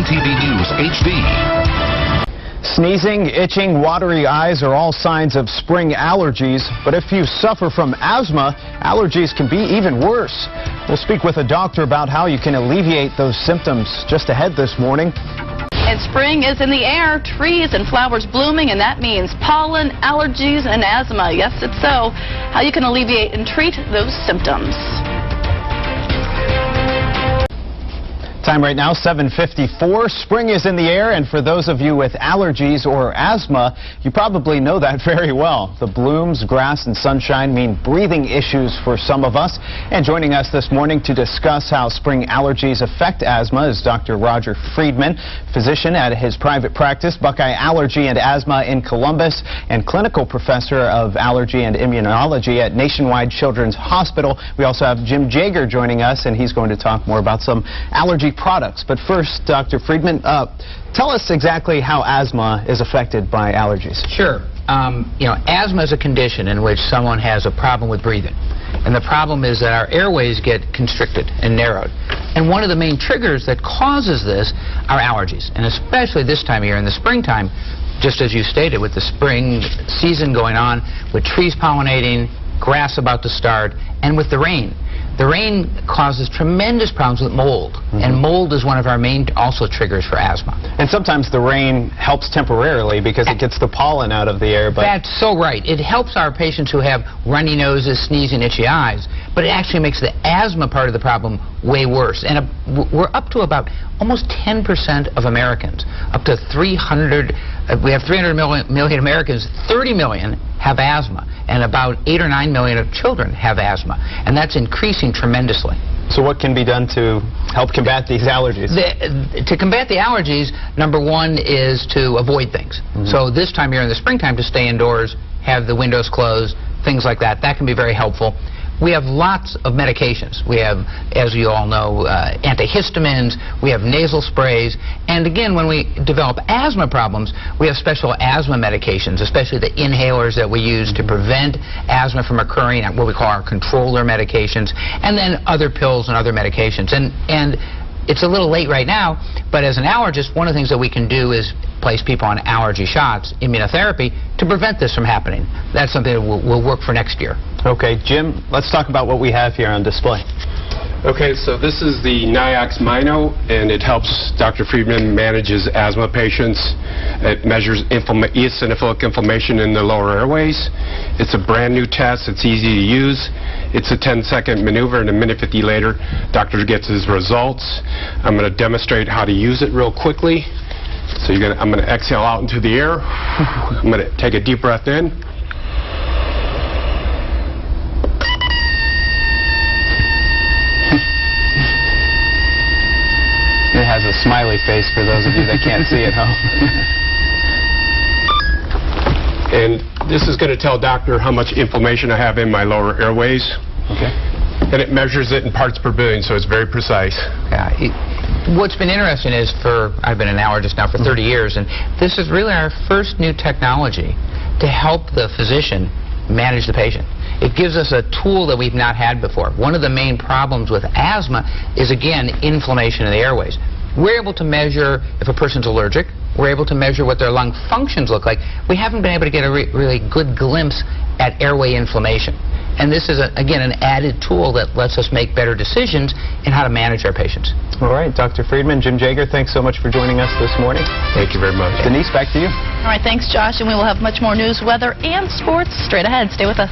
TV News HD. Sneezing, itching, watery eyes are all signs of spring allergies. But if you suffer from asthma, allergies can be even worse. We'll speak with a doctor about how you can alleviate those symptoms just ahead this morning. And spring is in the air, trees and flowers blooming, and that means pollen, allergies, and asthma. Yes, it's so. How you can alleviate and treat those symptoms. Time right now, 7:54. Spring is in the air, and for those of you with allergies or asthma, you probably know that very well. The blooms, grass, and sunshine mean breathing issues for some of us. And joining us this morning to discuss how spring allergies affect asthma is Dr. Roger Friedman, physician at his private practice, Buckeye Allergy and Asthma in Columbus, and clinical professor of allergy and immunology at Nationwide Children's Hospital. We also have Jim Jager joining us, and he's going to talk more about some allergy products. But first, Dr. Friedman, tell us exactly how asthma is affected by allergies. Sure. Asthma is a condition in which someone has a problem with breathing. And the problem is that our airways get constricted and narrowed. And one of the main triggers that causes this are allergies. And especially this time of year, in the springtime, just as you stated, with the spring season going on, with trees pollinating, grass about to start, and with the rain. The rain causes tremendous problems with mold, and mold is one of our main also triggers for asthma. And sometimes the rain helps temporarily because it gets the pollen out of the air. But that's so right. It helps our patients who have runny noses, sneezing, itchy eyes, but it actually makes the asthma part of the problem way worse. And we're up to about almost 10% of Americans, up to 300, we have 300 million Americans, 30 million have asthma, and about 8 or 9 million of children have asthma, and that's increasing tremendously. So what can be done to help combat these allergies? To combat the allergies, number one is to avoid things. So this time here in the springtime, to stay indoors, have the windows closed, things like that. That can be very helpful. We have lots of medications. We have, as you all know, antihistamines, we have nasal sprays, and again, when we develop asthma problems, we have special asthma medications, especially the inhalers that we use to prevent asthma from occurring, what we call our controller medications, and then other pills and other medications. And it's a little late right now, but as an allergist, one of the things that we can do is place people on allergy shots, immunotherapy, to prevent this from happening. That's something that will work for next year. Okay, Jim, let's talk about what we have here on display. Okay, so this is the NIOX MINO, and it helps Dr. Friedman manage his asthma patients. It measures eosinophilic inflammation in the lower airways. It's a brand new test. It's easy to use. It's a 10-second maneuver, and a minute 50 later, doctor gets his results. I'm going to demonstrate how to use it real quickly. So I'm going to exhale out into the air. I'm going to take a deep breath in. It has a smiley face for those of you that can't see at home. And this is going to tell doctor how much inflammation I have in my lower airways. Okay. And it measures it in parts per billion, so it's very precise. Yeah. What's been interesting is I've been an allergist now for 30 years, and this is really our first new technology to help the physician manage the patient. It gives us a tool that we've not had before. One of the main problems with asthma is, again, inflammation in the airways. We're able to measure if a person's allergic. We're able to measure what their lung functions look like. We haven't been able to get a really good glimpse at airway inflammation. And this is, again, an added tool that lets us make better decisions in how to manage our patients. All right, Dr. Friedman, Jim Jager, thanks so much for joining us this morning. Thank you very much. Denise, back to you. All right, thanks, Josh, and we will have much more news, weather, and sports straight ahead. Stay with us.